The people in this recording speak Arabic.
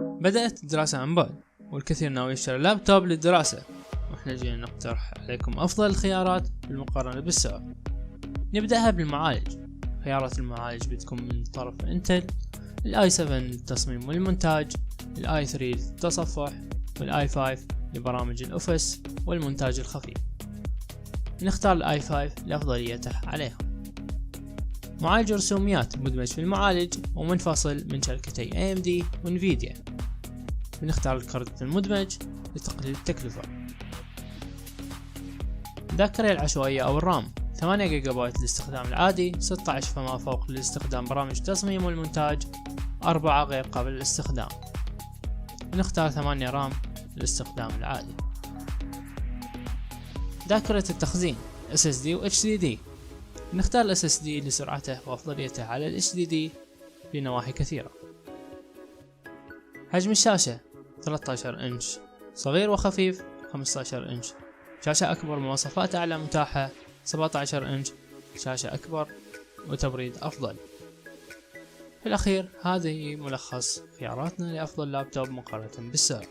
بدأت الدراسة عن بعد، والكثير ناوي يشتري لابتوب للدراسة، واحنا جينا نقترح عليكم أفضل الخيارات بالمقارنة بالسعر. نبدأها بالمعالج. خيارات المعالج بتكون من طرف انتل: الاي 7 للتصميم والمونتاج، الاي 3 للتصفح، والاي 5 لبرامج الاوفيس والمونتاج الخفيف. نختار الاي 5 لأفضليته عليها. معالج رسوميات مدمج في المعالج ومنفصل من شركتي AMD وانفيديا. بنختار الكارت المدمج لتقليل التكلفة. الذاكرة العشوائية أو الرام: 8 جيجا بايت للاستخدام العادي، 16 فما فوق لاستخدام برامج التصميم والمونتاج، 4 غير قابل للاستخدام. نختار 8 رام للاستخدام العادي. ذاكرة التخزين SSD و HDD. نختار ال SSD لسرعته وأفضليته على ال HDD بنواحي كثيرة. حجم الشاشة 13 إنش صغير وخفيف، 15 إنش شاشة أكبر، مواصفات أعلى متاحة، 17 إنش شاشة أكبر وتبريد أفضل. في الأخير هذه ملخص خياراتنا لأفضل لابتوب مقارنة بالسعر.